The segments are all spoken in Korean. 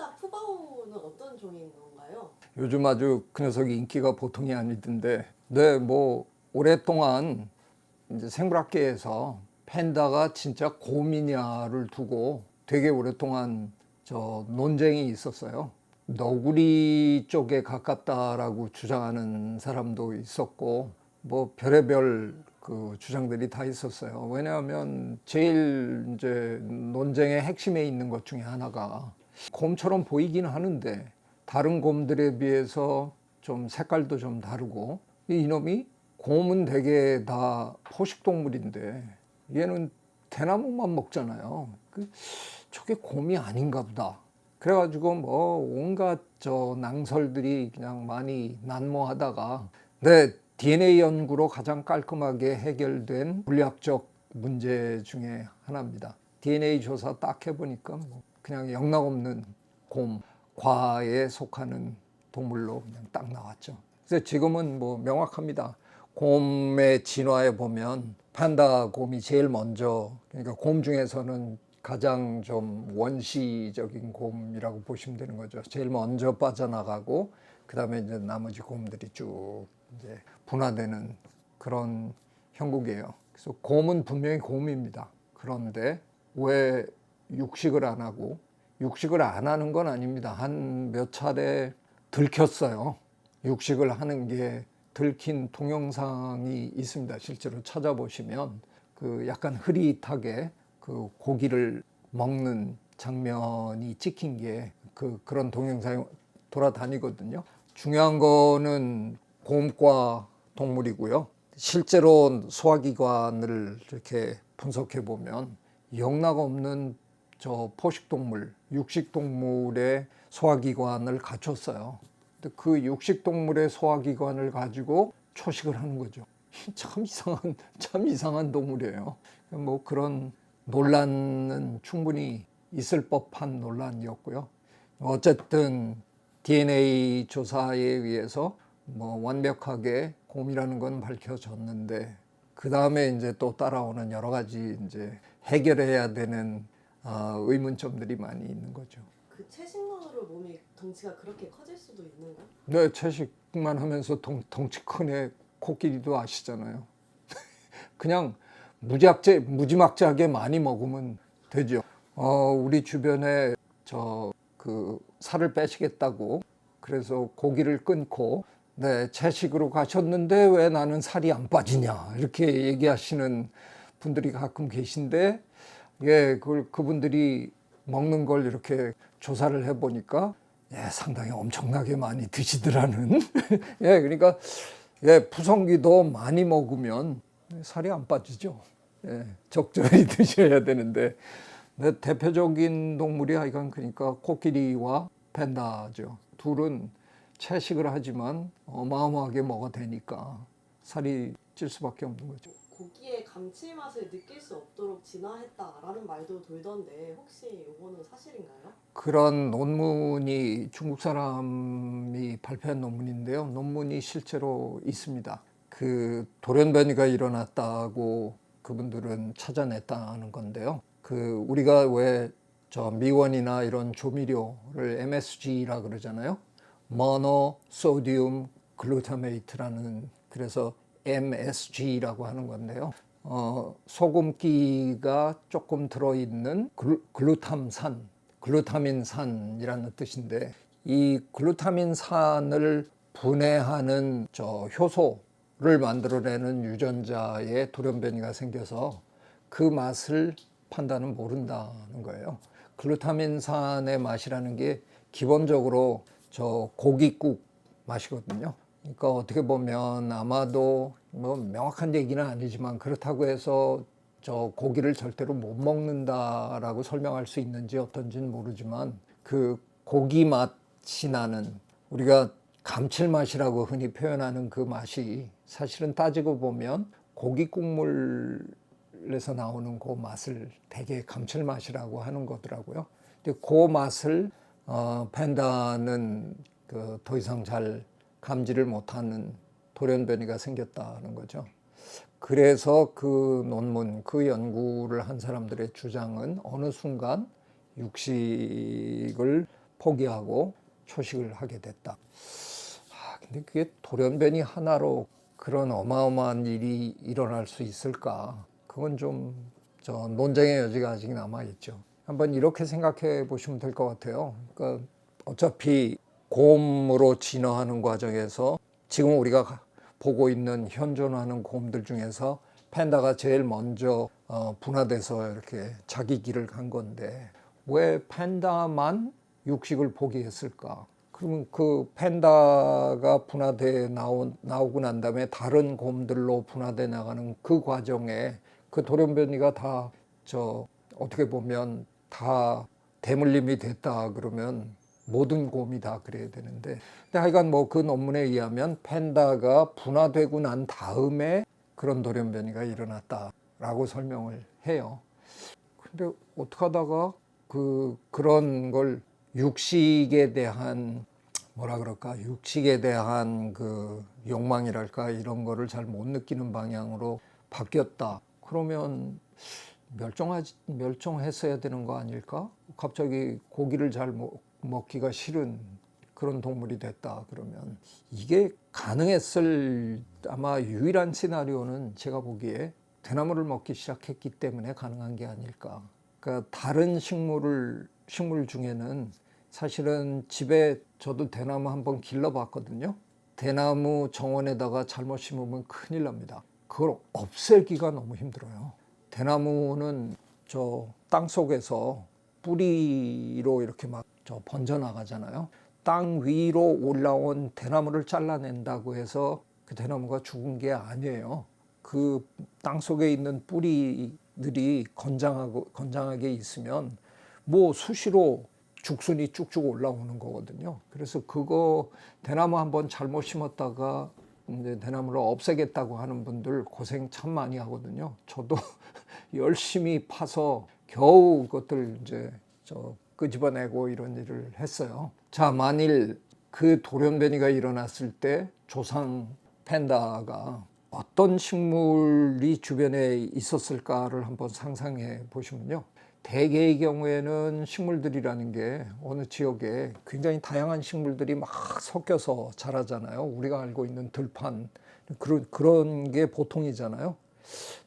팬다 푸바오는 어떤 종인 건가요? 요즘 아주 그 녀석이 인기가 보통이 아니던데, 네, 뭐 오랫동안 이제 생물학계에서 팬다가 진짜 곰이냐를 두고 되게 오랫동안 저 논쟁이 있었어요. 너구리 쪽에 가깝다라고 주장하는 사람도 있었고, 뭐 별의별 그 주장들이 다 있었어요. 왜냐하면 제일 이제 논쟁의 핵심에 있는 것 중에 하나가 곰처럼 보이긴 하는데 다른 곰들에 비해서 좀 색깔도 좀 다르고, 이놈이 곰은 대개 다 포식동물인데 얘는 대나무만 먹잖아요. 저게 곰이 아닌가 보다. 그래가지고 뭐 온갖 저 낭설들이 그냥 많이 난무하다가, 네, DNA 연구로 가장 깔끔하게 해결된 물리학적 문제 중에 하나입니다. DNA 조사 딱 해보니까 뭐 그냥 영락없는 곰, 과에 속하는 동물로 그냥 딱 나왔죠. 그래서 지금은 뭐 명확합니다. 곰의 진화에 보면 판다 곰이 제일 먼저, 그러니까 곰 중에서는 가장 좀 원시적인 곰이라고 보시면 되는 거죠. 제일 먼저 빠져나가고 그다음에 이제 나머지 곰들이 쭉 이제 분화되는 그런 형국이에요. 그래서 곰은 분명히 곰입니다. 그런데 왜 육식을 안 하고, 육식을 안 하는 건 아닙니다. 한 몇 차례 들켰어요. 육식을 하는 게 들킨 동영상이 있습니다. 실제로 찾아보시면 그 약간 흐릿하게 그 고기를 먹는 장면이 찍힌 게 그런 동영상이 돌아다니거든요. 중요한 거는 곰과 동물이고요. 실제로 소화기관을 이렇게 분석해 보면 영락 없는 저 포식동물, 육식동물의 소화기관을 갖췄어요. 근데 그 육식동물의 소화기관을 가지고 초식을 하는 거죠. 참 이상한 동물이에요. 뭐 그런 논란은 충분히 있을 법한 논란이었고요. 어쨌든 DNA 조사에 의해서 뭐 완벽하게 곰이라는 건 밝혀졌는데, 그 다음에 이제 또 따라오는 여러 가지 이제 해결해야 되는 의문점들이 많이 있는 거죠. 그 채식만으로 몸이 덩치가 그렇게 커질 수도 있는가? 네, 채식만 하면서 덩치 큰 애 코끼리도 아시잖아요. 그냥 무지막지하게 많이 먹으면 되죠. 우리 주변에 살을 빼시겠다고 그래서 고기를 끊고, 네, 채식으로 가셨는데 왜 나는 살이 안 빠지냐 이렇게 얘기하시는 분들이 가끔 계신데, 예, 그분들이 먹는 걸 이렇게 조사를 해보니까 예, 상당히 엄청나게 많이 드시더라는. 예, 그러니까 예, 푸성기도 많이 먹으면 살이 안 빠지죠. 예, 적절히 드셔야 되는데, 네, 대표적인 동물이 하여간 그러니까 코끼리와 팬다죠. 둘은 채식을 하지만 어마어마하게 먹어대니까 살이 찔 수밖에 없는 거죠. 고기의 감칠맛을 느낄 수 없도록 진화했다라는 말도 돌던데 혹시 이거는 사실인가요? 그런 논문이 중국 사람이 발표한 논문인데요. 논문이 실제로 있습니다. 그 돌연변이가 일어났다고 그분들은 찾아냈다는 건데요. 그 우리가 왜 저 미원이나 이런 조미료를 MSG라 그러잖아요. 모노 소디움 글루타메이트라는, 그래서 MSG라고 하는 건데요. 소금기가 조금 들어있는 글루타민산이라는 뜻인데, 이 글루타민산을 분해하는 저 효소를 만들어내는 유전자에 돌연변이가 생겨서 그 맛을 판다는 모른다는 거예요. 글루타민산의 맛이라는 게 기본적으로 저 고깃국 맛이거든요. 그러니까 어떻게 보면 아마도 뭐 명확한 얘기는 아니지만 그렇다고 해서 저 고기를 절대로 못 먹는다라고 설명할 수 있는지 어떤지는 모르지만, 그 고기 맛이 나는, 우리가 감칠맛이라고 흔히 표현하는 그 맛이 사실은 따지고 보면 고기 국물에서 나오는 그 맛을 되게 감칠맛이라고 하는 거더라고요. 근데 그 맛을 팬다는 더 이상 잘 감지를 못하는 돌연변이가 생겼다는 거죠. 그래서 그 논문, 그 연구를 한 사람들의 주장은 어느 순간 육식을 포기하고 초식을 하게 됐다. 근데 그게 돌연변이 하나로 그런 어마어마한 일이 일어날 수 있을까? 그건 좀 논쟁의 여지가 아직 남아있죠. 한번 이렇게 생각해 보시면 될 것 같아요. 그러니까 어차피 곰으로 진화하는 과정에서 지금 우리가 보고 있는 현존하는 곰들 중에서 팬다가 제일 먼저 분화돼서 이렇게 자기 길을 간 건데 왜 팬다만 육식을 포기했을까? 그러면 그 팬다가 분화돼 나오고 난 다음에 다른 곰들로 분화돼 나가는 그 과정에 그 돌연변이가 다 어떻게 보면 다 대물림이 됐다 그러면 모든 곰이 다 그래야 되는데, 근데 하여간 뭐 그 논문에 의하면 팬다가 분화되고 난 다음에 그런 돌연변이가 일어났다라고 설명을 해요. 근데 어떻게 하다가 그런 걸 육식에 대한 육식에 대한 그 욕망이랄까 이런 거를 잘 못 느끼는 방향으로 바뀌었다. 그러면 멸종했어야 되는 거 아닐까? 갑자기 고기를 잘 먹기가 싫은 그런 동물이 됐다. 그러면 이게 가능했을 아마 유일한 시나리오는 제가 보기에 대나무를 먹기 시작했기 때문에 가능한 게 아닐까. 그러니까 다른 식물 중에는 사실은 집에 저도 대나무 한번 길러봤거든요. 대나무 정원에다가 잘못 심으면 큰일 납니다. 그걸 없애기가 너무 힘들어요. 대나무는 땅 속에서 뿌리로 이렇게 막 번져 나가잖아요. 땅 위로 올라온 대나무를 잘라낸다고 해서 그 대나무가 죽은 게 아니에요. 그 땅 속에 있는 뿌리들이 건장하게 있으면 뭐 수시로 죽순이 쭉쭉 올라오는 거거든요. 그래서 그거 대나무 한번 잘못 심었다가 이제 대나무를 없애겠다고 하는 분들 고생 참 많이 하거든요. 저도 열심히 파서 겨우 그것들 이제 끄집어내고 이런 일을 했어요. 자, 만일 그 돌연변이가 일어났을 때 조상 팬다가 어떤 식물이 주변에 있었을까를 한번 상상해 보시면요. 대개의 경우에는 식물들이라는 게 어느 지역에 굉장히 다양한 식물들이 막 섞여서 자라잖아요. 우리가 알고 있는 들판 그런 게 보통이잖아요.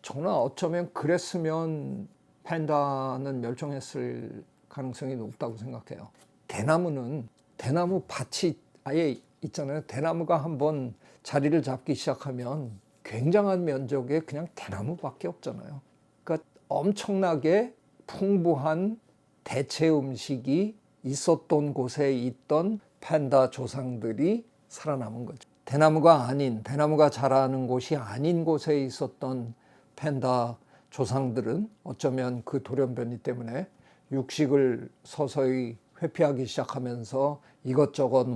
저는 어쩌면 그랬으면 팬다는 멸종했을 가능성이 높다고 생각해요. 대나무 밭이 아예 있잖아요. 대나무가 한번 자리를 잡기 시작하면 굉장한 면적에 그냥 대나무밖에 없잖아요. 그러니까 엄청나게 풍부한 대체 음식이 있었던 곳에 있던 팬다 조상들이 살아남은 거죠. 대나무가 자라는 곳이 아닌 곳에 있었던 팬다 조상들은 어쩌면 그 돌연변이 때문에 육식을 서서히 회피하기 시작하면서 이것저것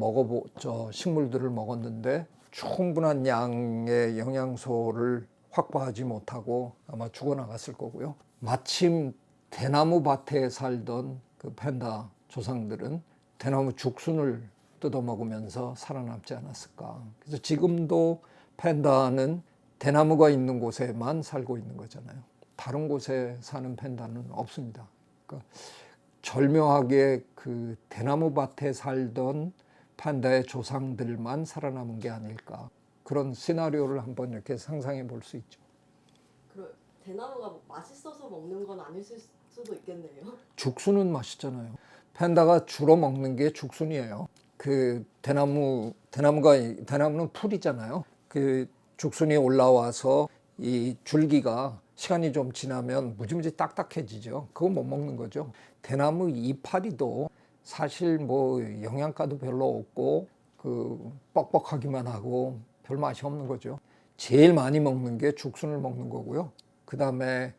식물들을 먹었는데 충분한 양의 영양소를 확보하지 못하고 아마 죽어나갔을 거고요. 마침 대나무 밭에 살던 그 팬다 조상들은 대나무 죽순을 뜯어먹으면서 살아남지 않았을까. 그래서 지금도 팬다는 대나무가 있는 곳에만 살고 있는 거잖아요. 다른 곳에 사는 팬다는 없습니다. 그러니까 절묘하게 그 대나무 밭에 살던 팬다의 조상들만 살아남은 게 아닐까. 그런 시나리오를 한번 이렇게 상상해 볼 수 있죠. 대나무가 맛있어서 먹는 건 아닐 수도 있겠네요. 죽순은 맛있잖아요. 팬다가 주로 먹는 게 죽순이에요. 그 대나무는 풀이잖아요. 그 죽순이 올라와서 이 줄기가 시간이 좀 지나면 무지무지 딱딱해지죠. 그거 못 먹는 거죠. 대나무 이파리도 사실 뭐 영양가도 별로 없고 그 뻑뻑하기만 하고 별 맛이 없는 거죠. 제일 많이 먹는 게 죽순을 먹는 거고요. 그 다음에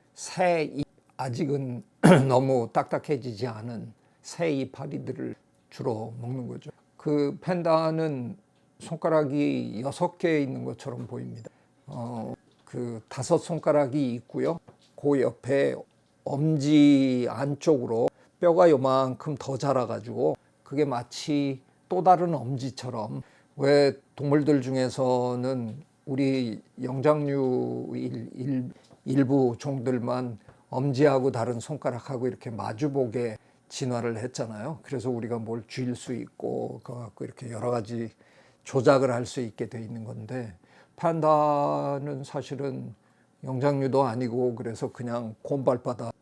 아직은 너무 딱딱해지지 않은 새 이파리들을 주로 먹는 거죠. 그 팬다는 손가락이 6개 있는 것처럼 보입니다. 그 5손가락이 있고요. 그 옆에 엄지 안쪽으로 뼈가 요만큼 더 자라가지고 그게 마치 또 다른 엄지처럼, 왜 동물들 중에서는 우리 영장류 일부 종들만 엄지하고 다른 손가락하고 이렇게 마주보게 진화를 했잖아요. 그래서 우리가 뭘 쥘 수 있고 그래갖고 이렇게 여러 가지 조작을 할 수 있게 돼 있는 건데, 판다는 사실은 영장류도 아니고 그래서 그냥 곰발바닥,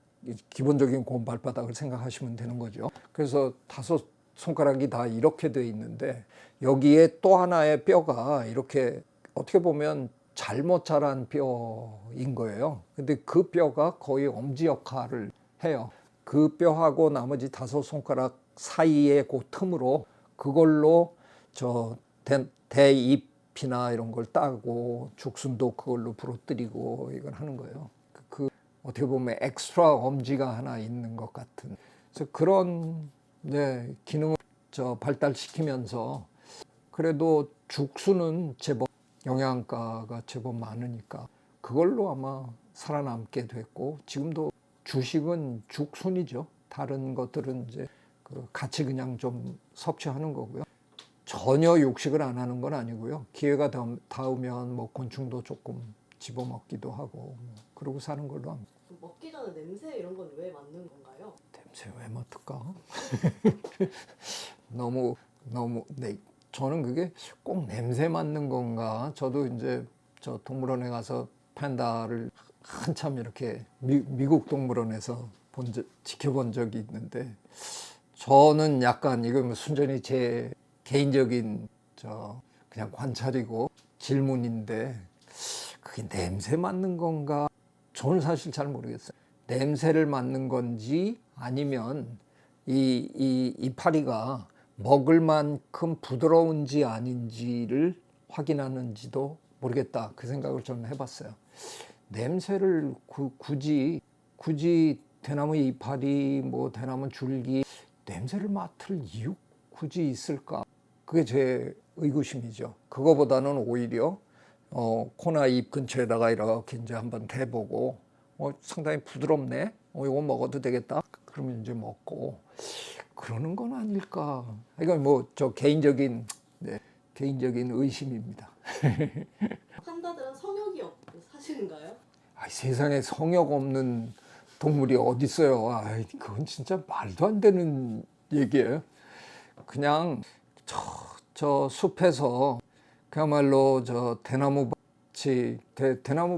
기본적인 곰발바닥을 생각하시면 되는 거죠. 그래서 5손가락이 다 이렇게 돼 있는데 여기에 또 하나의 뼈가 이렇게 어떻게 보면 잘못 자란 뼈인 거예요. 근데 그 뼈가 거의 엄지 역할을 해요. 그 뼈하고 나머지 5손가락 사이의 그 틈으로 그걸로 저 대잎이나 이런 걸 따고 죽순도 그걸로 부러뜨리고 이걸 하는 거예요. 어떻게 보면 엑스트라 엄지가 하나 있는 것 같은. 그래서 그런 기능을 발달시키면서 그래도 죽순은 제법 영양가가 제법 많으니까 그걸로 아마 살아남게 됐고, 지금도 주식은 죽순이죠. 다른 것들은 이제 같이 그냥 좀 섭취하는 거고요. 전혀 육식을 안 하는 건 아니고요. 기회가 닿으면 뭐 곤충도 조금 집어먹기도 하고 그러고 사는 걸로 합니다. 먹기 전에 냄새 이런 건 왜 맡는 건가요? 냄새 왜 맡을까? 너무 저는 그게 꼭 냄새 맡는 건가? 저도 이제 저 동물원에 가서 판다를 한참 이렇게 미국 동물원에서 지켜본 적이 있는데, 저는 약간 이건 순전히 제 개인적인 그냥 관찰이고 질문인데, 그게 냄새 맡는 건가? 저는 사실 잘 모르겠어요. 냄새를 맡는 건지 아니면 이 이파리가 먹을 만큼 부드러운지 아닌지를 확인하는지도 모르겠다. 그 생각을 저는 해봤어요. 냄새를 굳이 대나무 이파리, 뭐 대나무 줄기 냄새를 맡을 이유 굳이 있을까? 그게 제 의구심이죠. 그거보다는 오히려 코나 입 근처에다가 이렇게 이제 한번 대보고 상당히 부드럽네. 이거 먹어도 되겠다. 그러면 이제 먹고 그러는 건 아닐까. 이건 뭐 저 개인적인 의심입니다. 판다들은 성욕이 사실인가요? 세상에 성욕 없는 동물이 어디 있어요? 그건 진짜 말도 안 되는 얘기예요. 그냥 저 숲에서 그야말로 저 대나무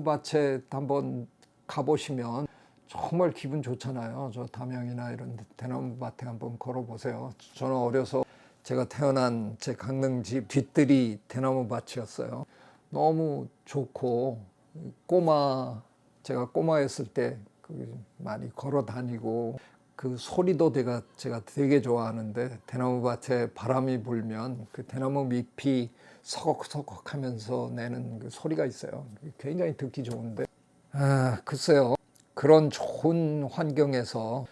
밭에 한번 가보시면 정말 기분 좋잖아요. 저 담양이나 이런 대나무 밭에 한번 걸어보세요. 저는 어려서 제가 태어난 제 강릉집 뒤뜰이 대나무 밭이었어요. 너무 좋고 제가 꼬마였을 때 많이 걸어 다니고 그 소리도 제가 되게 좋아하는데, 대나무 밭에 바람이 불면 그 대나무 밑이 서걱서걱 하면서 내는 그 소리가 있어요. 굉장히 듣기 좋은데, 글쎄요. 그런 좋은 환경에서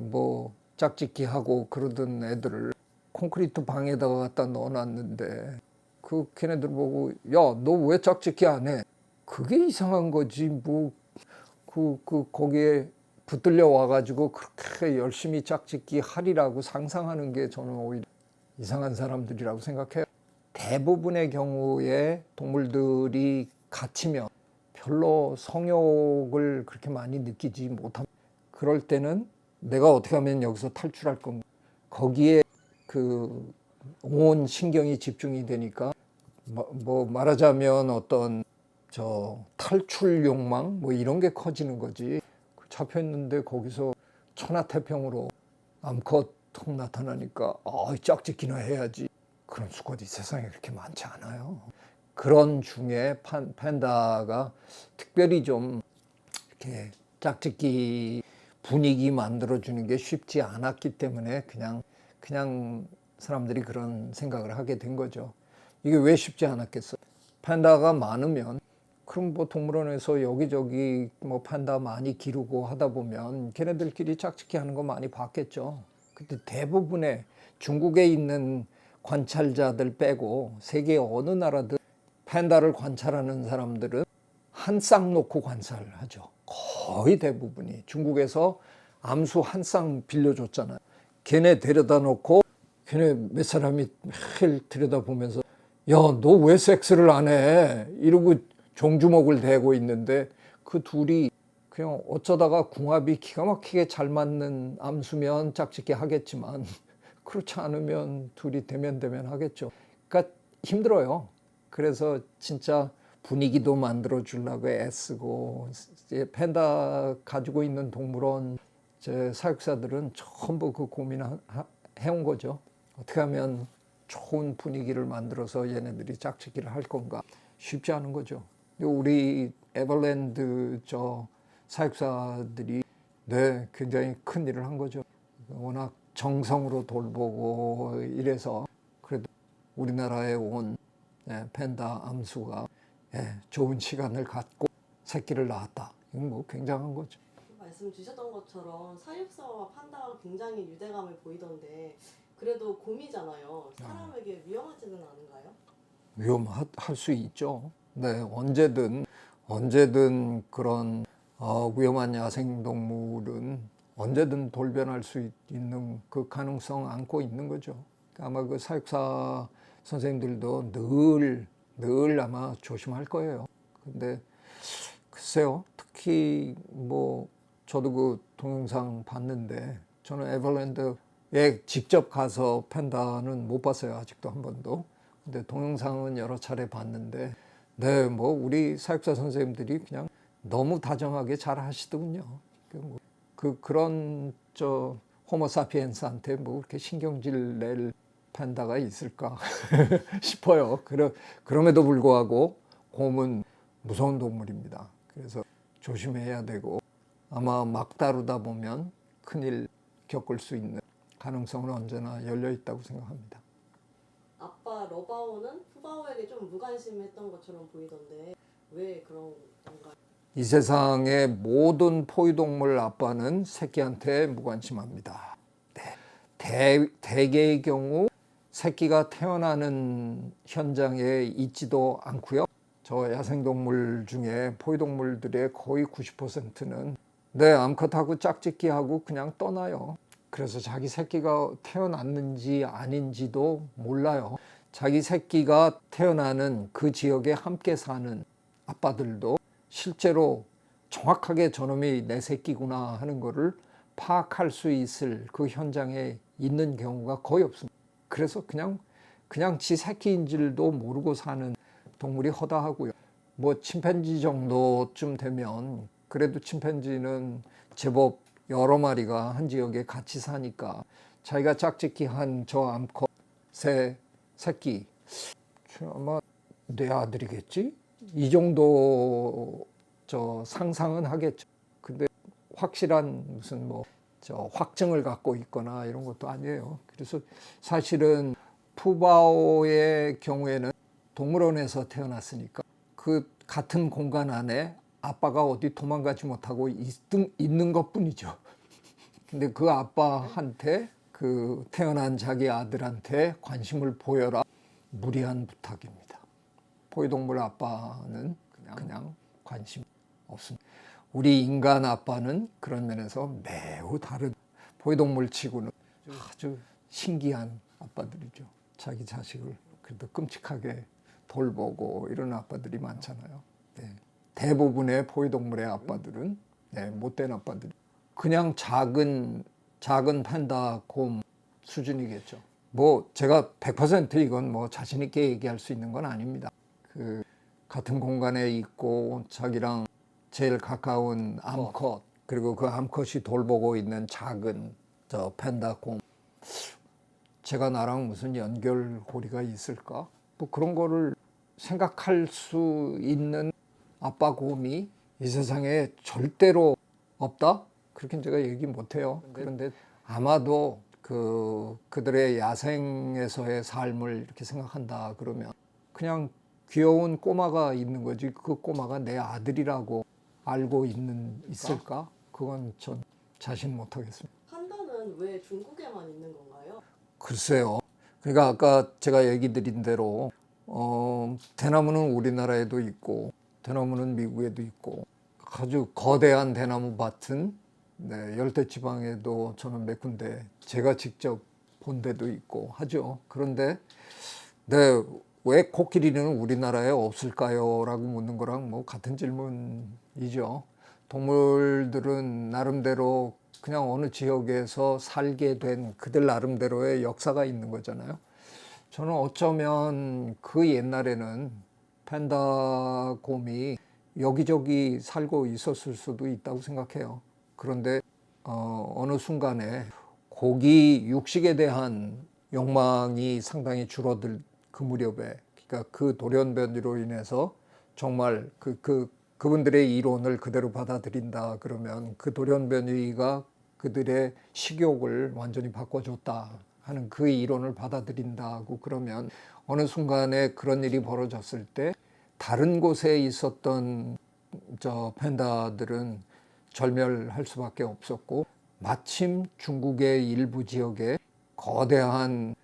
뭐 짝짓기 하고 그러던 애들을 콘크리트 방에다가 갖다 넣어놨는데 걔네들 보고 야, 너 왜 짝짓기 안 해? 그게 이상한 거지. 뭐 거기에 붙들려 와가지고 그렇게 열심히 짝짓기 하리라고 상상하는 게 저는 오히려 이상한 사람들이라고 생각해요. 대부분의 경우에 동물들이 갇히면 별로 성욕을 그렇게 많이 느끼지 못합니다. 그럴 때는 내가 어떻게 하면 여기서 탈출할 건가? 거기에 온 신경이 집중이 되니까 뭐 말하자면 어떤 탈출 욕망 뭐 이런 게 커지는 거지. 잡혔는데 거기서 천하태평으로 암컷 톡 나타나니까 짝짓기나 해야지. 그런 수컷이 세상에 그렇게 많지 않아요. 그런 중에 판다가 특별히 좀 이렇게 짝짓기 분위기 만들어주는 게 쉽지 않았기 때문에 그냥 사람들이 그런 생각을 하게 된 거죠. 이게 왜 쉽지 않았겠어요? 판다가 많으면 그럼 뭐 동물원에서 여기저기 뭐 판다 많이 기르고 하다 보면 걔네들끼리 짝짓기 하는 거 많이 봤겠죠. 근데 대부분의 중국에 있는 관찰자들 빼고 세계 어느 나라든 판다를 관찰하는 사람들은 한 쌍 놓고 관찰하죠. 거의 대부분이. 중국에서 암수 한 쌍 빌려줬잖아요. 걔네 데려다 놓고 걔네 몇 사람이 매일 들여다보면서 야, 너 왜 섹스를 안 해? 이러고 종주먹을 대고 있는데 그 둘이 그냥 어쩌다가 궁합이 기가 막히게 잘 맞는 암수면 짝짓기 하겠지만 그렇지 않으면 둘이 대면 하겠죠. 그러니까 힘들어요. 그래서 진짜 분위기도 만들어 주려고 애쓰고, 이제 팬다 가지고 있는 동물원 제 사육사들은 전부 그 고민을 해온 거죠. 어떻게 하면 좋은 분위기를 만들어서 얘네들이 짝짓기를 할 건가. 쉽지 않은 거죠. 우리 에버랜드 저 사육사들이 굉장히 큰 일을 한 거죠. 워낙 정성으로 돌보고 이래서 그래도 우리나라에 온 팬다 암수가 좋은 시간을 갖고 새끼를 낳았다. 이건 뭐 굉장한 거죠. 말씀 주셨던 것처럼 사육사와 판다가 굉장히 유대감을 보이던데 그래도 곰이잖아요. 사람에게 위험하지는 않은가요? 위험할 수 있죠. 네, 언제든 그런 위험한 야생동물은 언제든 돌변할 수 있는 그 가능성 안고 있는 거죠. 아마 그 사육사 선생님들도 늘 아마 조심할 거예요. 근데 글쎄요, 특히 뭐 저도 그 동영상 봤는데 저는 에버랜드에 직접 가서 팬다는 못 봤어요. 아직도 한 번도. 근데 동영상은 여러 차례 봤는데 뭐 우리 사육사 선생님들이 그냥 너무 다정하게 잘 하시더군요. 그런 저 호모사피엔스한테 뭐 그렇게 신경질 낼 팬다가 있을까 싶어요. 그럼에도 불구하고 곰은 무서운 동물입니다. 그래서 조심해야 되고 아마 막 다루다 보면 큰일 겪을 수 있는 가능성은 언제나 열려 있다고 생각합니다. 아빠 러바오는 푸바오에게 좀 무관심했던 것처럼 보이던데 왜 그런 건가요? 이 세상의 모든 포유동물 아빠는 새끼한테 무관심합니다. 대개의 경우 새끼가 태어나는 현장에 있지도 않고요. 저 야생동물 중에 포유동물들의 거의 90%는 암컷하고 짝짓기하고 그냥 떠나요. 그래서 자기 새끼가 태어났는지 아닌지도 몰라요. 자기 새끼가 태어나는 그 지역에 함께 사는 아빠들도 실제로 정확하게 저놈이 내 새끼구나 하는 거를 파악할 수 있을 그 현장에 있는 경우가 거의 없습니다. 그래서 그냥 지 새끼인 줄도 모르고 사는 동물이 허다하고요. 뭐 침팬지 정도쯤 되면 그래도 침팬지는 제법 여러 마리가 한 지역에 같이 사니까 자기가 짝짓기 한 저 암컷의 새끼 아마 내 아들이겠지? 이 정도 저 상상은 하겠죠. 근데 확실한 무슨 뭐 저 확증을 갖고 있거나 이런 것도 아니에요. 그래서 사실은 푸바오의 경우에는 동물원에서 태어났으니까 그 같은 공간 안에 아빠가 어디 도망가지 못하고 있는 것뿐이죠. 근데 그 아빠한테 그 태어난 자기 아들한테 관심을 보여라. 무리한 부탁입니다. 포유동물 아빠는 그냥 관심 없습니다. 우리 인간 아빠는 그런 면에서 매우 다른 포유동물 치고는 아주 신기한 아빠들이죠. 자기 자식을 그래도 끔찍하게 돌보고 이런 아빠들이 많잖아요. 대부분의 포유동물의 아빠들은 못된 아빠들. 그냥 작은 팬다 곰 수준이겠죠. 뭐 제가 100% 이건 뭐 자신 있게 얘기할 수 있는 건 아닙니다. 그 같은 공간에 있고 자기랑 제일 가까운 암컷 그리고 그 암컷이 돌보고 있는 작은 저 팬다 곰 제가 나랑 무슨 연결고리가 있을까? 뭐 그런 거를 생각할 수 있는 아빠 곰이 이 세상에 절대로 없다? 그렇게 제가 얘기 못해요. 그런데 아마도 그들의 야생에서의 삶을 이렇게 생각한다 그러면 그냥 귀여운 꼬마가 있는 거지 그 꼬마가 내 아들이라고 알고 있을까? 그건 전 자신 못하겠습니다. 판다는 왜 중국에만 있는 건가요? 글쎄요. 그러니까 아까 제가 얘기 드린 대로 대나무는 우리나라에도 있고 대나무는 미국에도 있고 아주 거대한 대나무 밭은 열대지방에도 저는 몇 군데 제가 직접 본 데도 있고 하죠. 그런데 왜 코끼리는 우리나라에 없을까요? 라고 묻는 거랑 뭐 같은 질문이죠. 동물들은 나름대로 그냥 어느 지역에서 살게 된 그들 나름대로의 역사가 있는 거잖아요. 저는 어쩌면 그 옛날에는 팬다 곰이 여기저기 살고 있었을 수도 있다고 생각해요. 그런데 어느 순간에 고기 육식에 대한 욕망이 상당히 줄어들 그 무렵에, 그러니까 그 돌연변이로 인해서 정말 그분들의 이론을 그대로 받아들인다 그러면 그 돌연변이가 그들의 식욕을 완전히 바꿔줬다 하는 그 이론을 받아들인다고 그러면 어느 순간에 그런 일이 벌어졌을 때 다른 곳에 있었던 팬다들은 절멸할 수밖에 없었고, 마침 중국의 일부 지역에 거대한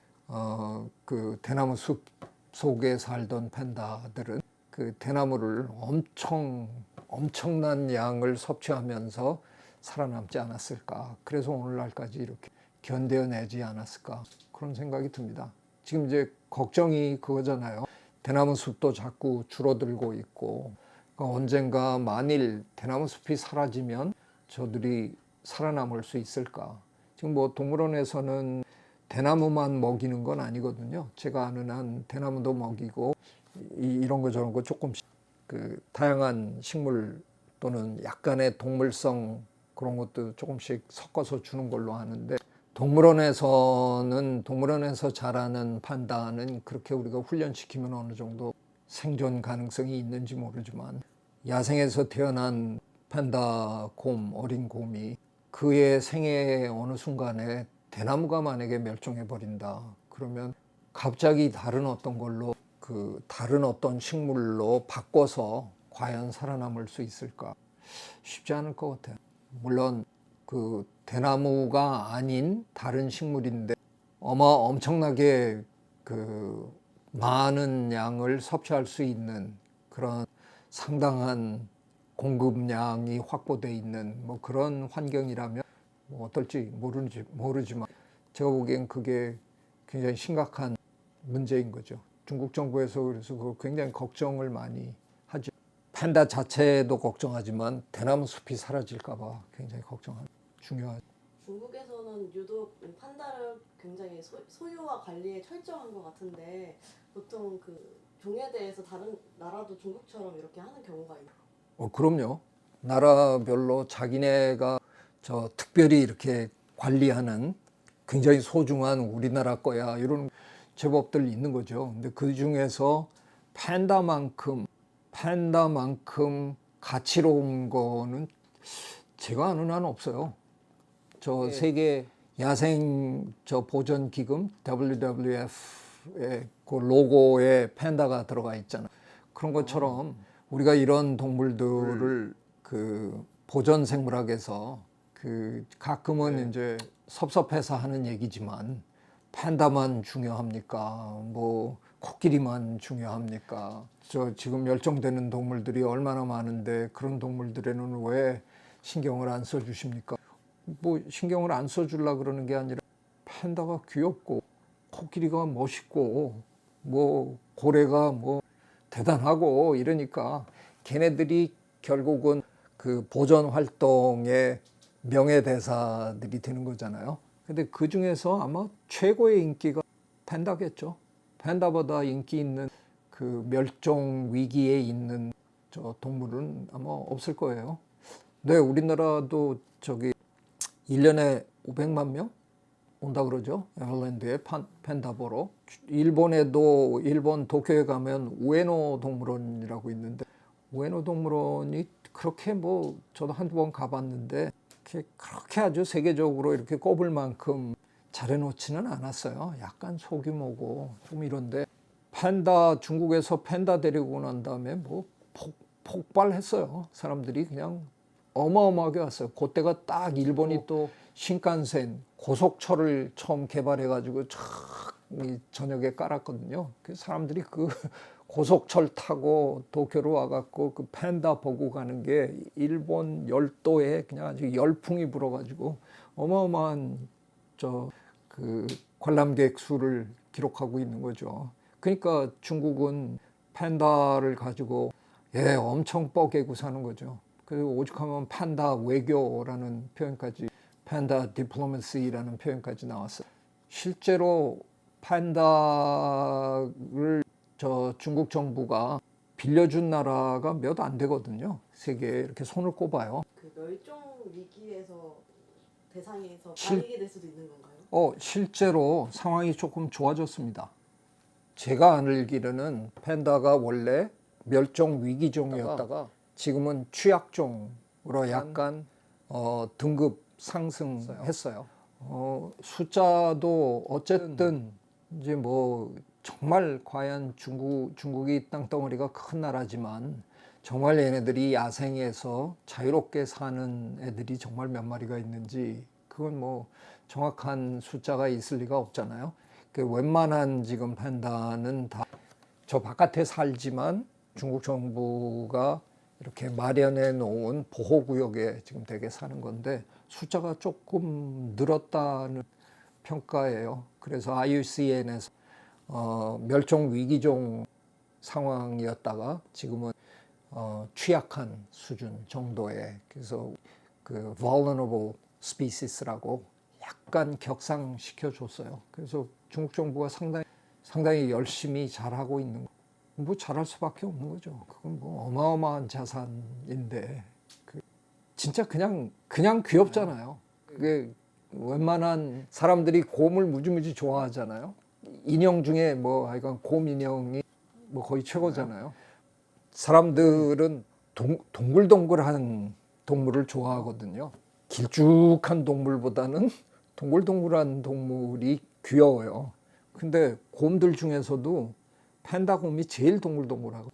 그 대나무 숲 속에 살던 팬다들은 그 대나무를 엄청난 양을 섭취하면서 살아남지 않았을까. 그래서 오늘날까지 이렇게 견뎌내지 않았을까. 그런 생각이 듭니다. 지금 이제 걱정이 그거잖아요. 대나무 숲도 자꾸 줄어들고 있고, 그러니까 언젠가 만일 대나무 숲이 사라지면 저들이 살아남을 수 있을까. 지금 뭐 동물원에서는 대나무만 먹이는 건 아니거든요. 제가 아는 한 대나무도 먹이고 이런 거 저런 거 조금씩 그 다양한 식물 또는 약간의 동물성 그런 것도 조금씩 섞어서 주는 걸로 아는데, 동물원에서 자라는 판다는 그렇게 우리가 훈련시키면 어느 정도 생존 가능성이 있는지 모르지만, 야생에서 태어난 판다 곰, 어린 곰이 그의 생애의 어느 순간에 대나무가 만약에 멸종해 버린다 그러면 갑자기 다른 어떤 식물로 바꿔서 과연 살아남을 수 있을까? 쉽지 않을 것 같아요. 물론 그 대나무가 아닌 다른 식물인데 엄청나게 그 많은 양을 섭취할 수 있는 그런 상당한 공급량이 확보되어 있는 뭐 그런 환경이라면 뭐 어떨지 모르지만 제가 보기엔 그게 굉장히 심각한 문제인 거죠. 중국 정부에서 그래서 그걸 굉장히 걱정을 많이 하죠. 팬다 자체도 걱정하지만 대나무 숲이 사라질까 봐 굉장히 중요하죠. 중국에서는 유독 판다를 굉장히 소유와 관리에 철저한 것 같은데 보통 그 종에 대해서 다른 나라도 중국처럼 이렇게 하는 경우가 있나요? 그럼요. 나라별로 자기네가 특별히 이렇게 관리하는 굉장히 소중한 우리나라 거야 이런 제법들 있는 거죠. 근데 그 중에서 팬다만큼 가치로운 거는 제가 아는 한 없어요. 세계 야생 보전 기금 WWF의 그 로고에 팬다가 들어가 있잖아. 그런 것처럼 우리가 이런 동물들을 그 보전 생물학에서 그 가끔은 이제 섭섭해서 하는 얘기지만 팬다만 중요합니까? 뭐 코끼리만 중요합니까? 지금 멸종되는 동물들이 얼마나 많은데 그런 동물들에는 왜 신경을 안 써주십니까? 뭐 신경을 안 써주려 그러는 게 아니라 팬다가 귀엽고 코끼리가 멋있고 뭐 고래가 뭐 대단하고 이러니까 걔네들이 결국은 그 보전 활동의 명예대사들이 되는 거잖아요. 근데 그 중에서 아마 최고의 인기가 팬다겠죠. 팬다보다 인기 있는 그 멸종 위기에 있는 동물은 아마 없을 거예요. 네, 우리나라도 1년에 500만 명 온다 그러죠. 에버랜드에 팬다 보러. 일본 도쿄에 가면 우에노 동물원이라고 있는데, 우에노 동물원이 그렇게 뭐 저도 한두 번 가봤는데 그렇게 아주 세계적으로 이렇게 꼽을 만큼 잘해놓지는 않았어요. 약간 소규모고 좀 이런데, 중국에서 팬다 데리고 난 다음에 뭐 폭발했어요. 사람들이 그냥 어마어마하게 왔어요. 그때가 딱 일본이 또 신칸센 고속철을 처음 개발해가지고 저녁에 깔았거든요. 그 사람들이 그 고속철 타고 도쿄로 와갖고 그 팬다 보고 가는 게 일본 열도에 그냥 아주 열풍이 불어가지고 어마어마한 그 관람객 수를 기록하고 있는 거죠. 그러니까 중국은 팬다를 가지고 엄청 뻐개고 사는 거죠. 그리고 오죽하면 판다 외교라는 표현까지, 판다 디플로마시라는 표현까지 나왔어요. 실제로 판다를 저 중국 정부가 빌려준 나라가 몇 안 되거든요. 세계에 이렇게 손을 꼽아요. 그 멸종 위기에서 대상에서 실- 빠지게 될 수도 있는 건가요? 실제로 상황이 조금 좋아졌습니다. 제가 알기로는 팬다가 원래 멸종 위기종이었다가 지금은 취약종으로 약간 등급 상승했어요. 숫자도 어쨌든 이제 뭐 정말 과연 중국이 땅덩어리가 큰 나라지만 정말 얘네들이 야생에서 자유롭게 사는 애들이 정말 몇 마리가 있는지 그건 뭐 정확한 숫자가 있을 리가 없잖아요. 그 웬만한 지금 판다는 다 저 바깥에 살지만 중국 정부가 이렇게 마련해 놓은 보호구역에 지금 되게 사는 건데 숫자가 조금 늘었다는 평가예요. 그래서 IUCN에서 멸종 위기종 상황이었다가 지금은 취약한 수준 정도의, 그래서 그 vulnerable species라고 약간 격상시켜 줬어요. 그래서 중국 정부가 상당히 열심히 잘하고 있는, 뭐 잘할 수밖에 없는 거죠. 그건 뭐 어마어마한 자산인데 진짜 그냥 귀엽잖아요. 그게 웬만한 사람들이 곰을 무지무지 좋아하잖아요. 인형 중에 뭐 하여간 곰 인형이 뭐 거의 최고잖아요. 사람들은 동글동글한 동물을 좋아하거든요. 길쭉한 동물보다는 동글동글한 동물이 귀여워요. 근데 곰들 중에서도 팬다 곰이 제일 동글동글하고,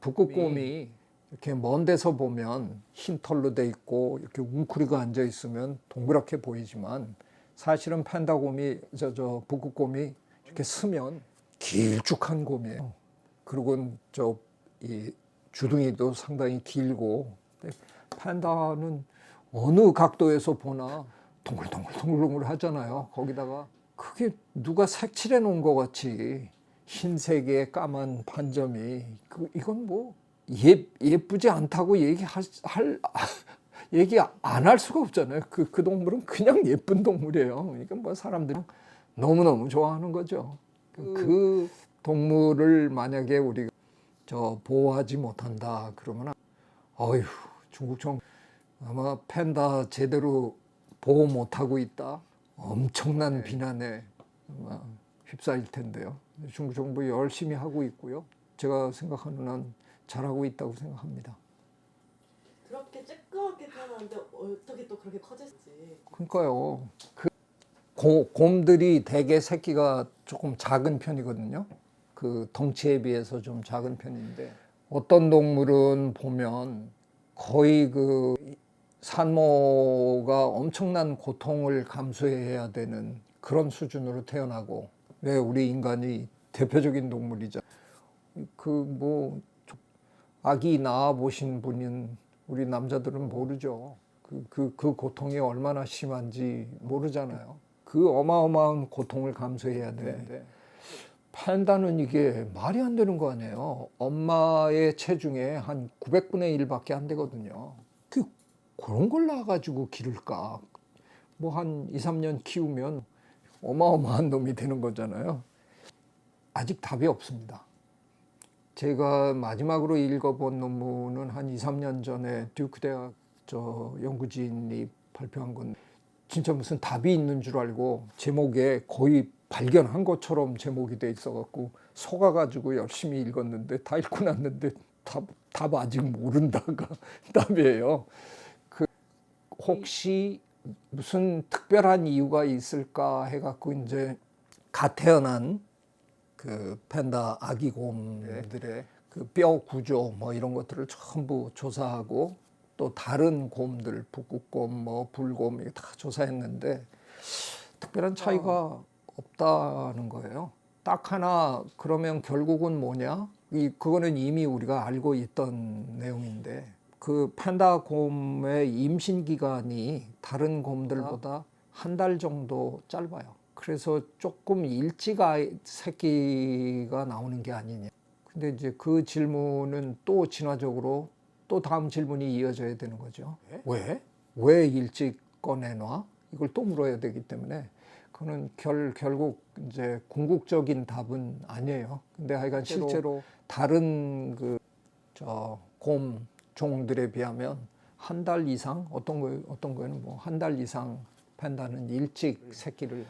북극곰이 이렇게 먼 데서 보면 흰 털로 돼 있고 이렇게 웅크리고 앉아 있으면 동그랗게 보이지만 사실은 팬다 곰이 저 북극곰이 이렇게 쓰면 길쭉한 곰이에요. 그리고 이 주둥이도 상당히 길고, 팬다는 어느 각도에서 보나 동글동글 하잖아요. 거기다가 그게 누가 색칠해 놓은 것 같이 흰색의 까만 반점이, 이건 뭐 예쁘지 않다고 얘기 안 할 수가 없잖아요. 그 동물은 그냥 예쁜 동물이에요. 그러니까 뭐 사람들이 너무너무 좋아하는 거죠. 그 동물을 만약에 우리가 보호하지 못한다 그러면 어휴, 중국 정부 아마 팬다 제대로 보호 못하고 있다, 엄청난 비난에 아마 휩싸일 텐데요. 중국 정부 열심히 하고 있고요. 제가 생각하는 한 잘하고 있다고 생각합니다. 그렇게 쬐끄맣게 태어났는데 어떻게 또 그렇게 커졌지? 그러니까요. 곰들이 대개 새끼가 조금 작은 편이거든요. 그 덩치에 비해서 좀 작은 편인데 어떤 동물은 보면 거의 그 산모가 엄청난 고통을 감수해야 되는 그런 수준으로 태어나고, 왜 우리 인간이 대표적인 동물이죠. 그 뭐 아기 낳아 보신 분은 우리 남자들은 모르죠. 그 고통이 얼마나 심한지 모르잖아요. 그 어마어마한 고통을 감수해야 되는데 팬다는 이게 말이 안 되는 거 아니에요. 엄마의 체중의 한 900분의 1밖에 안 되거든요. 그런 걸 낳아가지고 기를까? 뭐 한 2, 3년 키우면 어마어마한 놈이 되는 거잖아요. 아직 답이 없습니다. 제가 마지막으로 읽어본 논문은 한 2, 3년 전에 듀크 대학 연구진이 발표한 건, 진짜 무슨 답이 있는 줄 알고 제목에 거의 발견한 것처럼 제목이 돼 있어갖고 속아가지고 열심히 읽었는데, 다 읽고 났는데 답 아직 모른다가 답이에요. 혹시 무슨 특별한 이유가 있을까 해갖고 이제 갓 태어난 그 팬다 아기 곰들의 그 뼈 구조 뭐 이런 것들을 전부 조사하고, 또 다른 곰들 북극곰 뭐 불곰 이게 다 조사했는데 특별한 차이가 없다는 거예요. 딱 하나, 그러면 결국은 뭐냐? 그거는 이미 우리가 알고 있던 내용인데, 그 팬다 곰의 임신 기간이 다른 곰들보다 한 달 정도 짧아요. 그래서 조금 일찍 새끼가 나오는 게 아니냐. 근데 이제 그 질문은 또 진화적으로 또 다음 질문이 이어져야 되는 거죠. 왜? 왜 일찍 꺼내놔? 이걸 또 물어야 되기 때문에 그거는 결국 이제 궁극적인 답은 아니에요. 근데 하여간 실제로 다른 곰 종들에 비하면 한 달 이상 어떤 거에는 뭐 한 달 이상 판다는 일찍 새끼를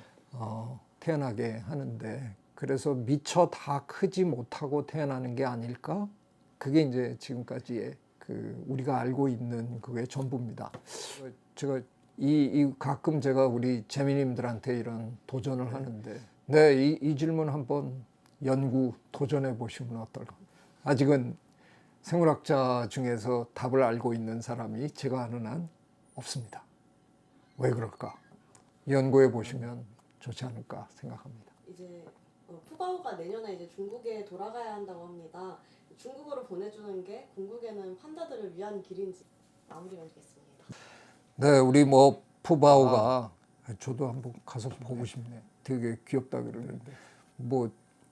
태어나게 하는데, 그래서 미처 다 크지 못하고 태어나는 게 아닐까? 그게 이제 지금까지의 우리가 알고 있는 그게 전부입니다. 제가 가끔 제가 우리 재미님들한테 이런 도전을 하는데, 네, 이 질문 한번 연구 도전해 보시면 어떨까? 아직은 생물학자 중에서 답을 알고 있는 사람이 제가 아는 한 없습니다. 왜 그럴까? 연구해 보시면 좋지 않을까 생각합니다. 이제 푸바오가 내년에 이제 중국에 돌아가야 한다고 합니다. 중국으로 보내주는 게 궁극에는 판다들을 위한 길인지 마무리 맺겠습니다. 네, 우리 뭐 푸바오가 저도 한번 가서 보고 싶네. 되게 귀엽다 그러는데 뭐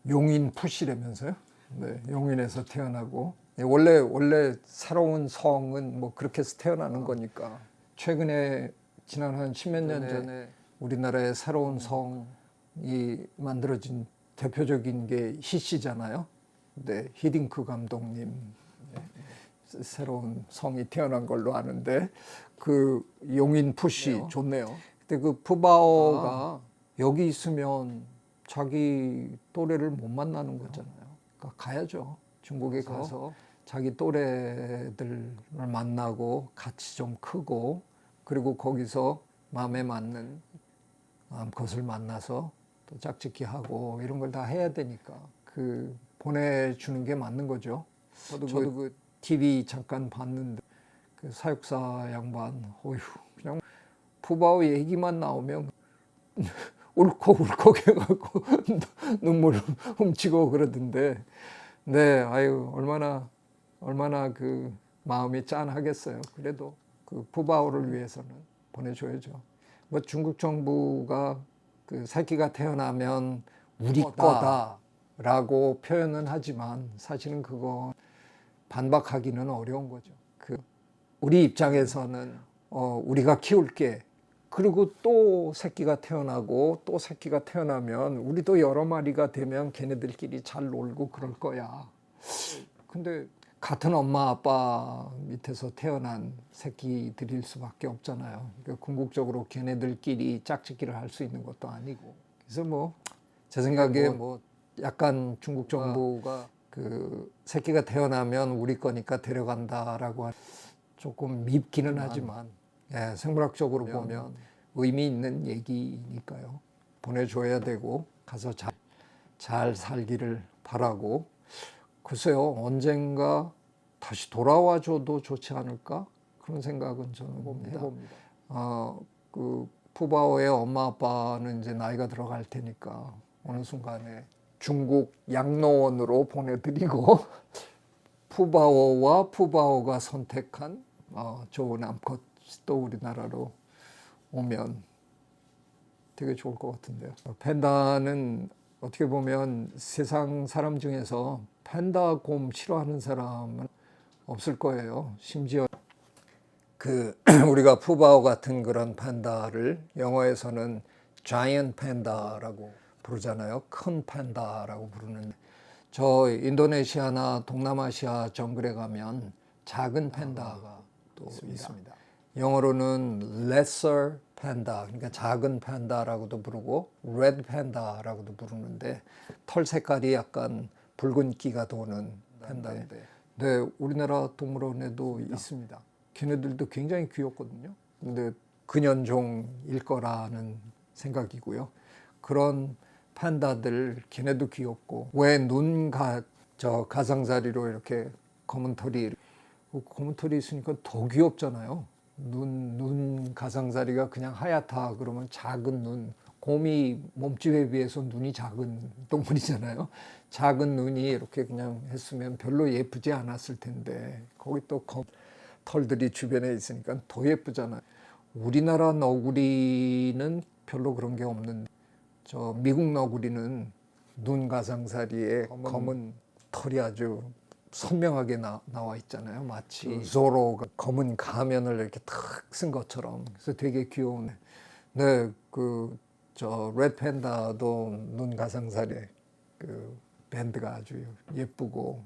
용인 푸시라면서요? 네, 용인에서 태어나고 원래 새로운 성은 뭐 그렇게 해서 태어나는 거니까. 최근에 지난 한 10몇 년 전에 우리나라의 새로운 성이 만들어진 대표적인 게 히시잖아요. 네, 히딩크 감독님 새로운 성이 태어난 걸로 아는데 그 용인 푸시 좋네요. 근데 그 푸바오가 여기 있으면 자기 또래를 못 만나는 거잖아요. 그러니까 가야죠. 중국에 가서 자기 또래들을 만나고 같이 좀 크고, 그리고 거기서 마음에 맞는 것을 만나서 또 짝짓기 하고 이런 걸 다 해야 되니까 보내주는 게 맞는 거죠. 저도 그 TV 잠깐 봤는데 그 사육사 양반, 어휴, 그냥 푸바오 얘기만 나오면 울컥울컥 해갖고 눈물 훔치고 그러던데, 네, 아유, 얼마나 그 마음이 짠하겠어요. 그래도 그 푸바오를 위해서는 보내줘야죠. 뭐 중국 정부가 그 새끼가 태어나면 우리 거다라고 표현은 하지만 사실은 그거 반박하기는 어려운 거죠. 우리 입장에서는 우리가 키울게. 그리고 또 새끼가 태어나고 또 새끼가 태어나면 우리도 여러 마리가 되면 걔네들끼리 잘 놀고 그럴 거야. 근데 같은 엄마 아빠 밑에서 태어난 새끼들일 수밖에 없잖아요. 그러니까 궁극적으로 걔네들끼리 짝짓기를 할 수 있는 것도 아니고. 그래서 뭐 제 생각에 뭐 약간 중국 정부가 그 새끼가 태어나면 우리 거니까 데려간다라고 조금 밉기는 하지만 생물학적으로 보면 의미 있는 얘기니까요. 보내줘야 되고 가서 잘 살기를 바라고, 글쎄요, 언젠가 다시 돌아와 줘도 좋지 않을까? 그런 생각은 저는 해봅니다. 그 푸바오의 엄마 아빠는 이제 나이가 들어갈 테니까 어느 순간에 중국 양로원으로 보내드리고 푸바오와 푸바오가 선택한 좋은 암컷 또 우리나라로 오면 되게 좋을 것 같은데요. 팬다는 어떻게 보면 세상 사람 중에서 팬다 곰 싫어하는 사람은 없을 거예요. 심지어 우리가 푸바오 같은 그런 팬다를 영어에서는 자이언트 팬다라고 부르잖아요. 큰 팬다라고 부르는데, 저 인도네시아나 동남아시아 정글에 가면 작은 팬다가 또 있습니다. 영어로는 lesser panda, 그러니까 작은 팬다라고도 부르고 red panda라고도 부르는데, 털 색깔이 약간 붉은기가 도는 팬다인데, 네, 우리나라 동물원에도 있습니다. 걔네들도 굉장히 귀엽거든요. 근데 근연종일 거라는 생각이고요. 그런 판다들 걔네도 귀엽고, 왜 가장자리로 이렇게 검은 털이 있으니까 더 귀엽잖아요. 눈 가장자리가 그냥 하얗다 그러면 작은 눈, 곰이 몸집에 비해서 눈이 작은 동물이잖아요. 작은 눈이 이렇게 그냥 했으면 별로 예쁘지 않았을 텐데, 거기 또 털들이 주변에 있으니까 더 예쁘잖아요. 우리나라 너구리는 별로 그런 게 없는데, 미국 너구리는 눈 가장자리에 검은 털이 아주 선명하게 나와 있잖아요. 마치 조로가 검은 가면을 이렇게 탁 쓴 것처럼. 그래서 되게 귀여운. 네, 저 레드 팬다도 눈 가상살의 그 밴드가 아주 예쁘고.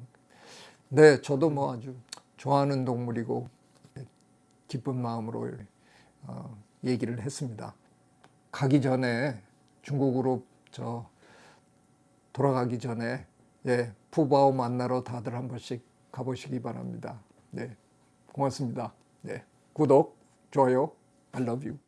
네, 저도 뭐 아주 좋아하는 동물이고 기쁜 마음으로 얘기를 했습니다. 가기 전에 중국으로 돌아가기 전에 푸바오 만나러 다들 한 번씩 가보시기 바랍니다. 네, 고맙습니다. 네, 구독, 좋아요, I love you.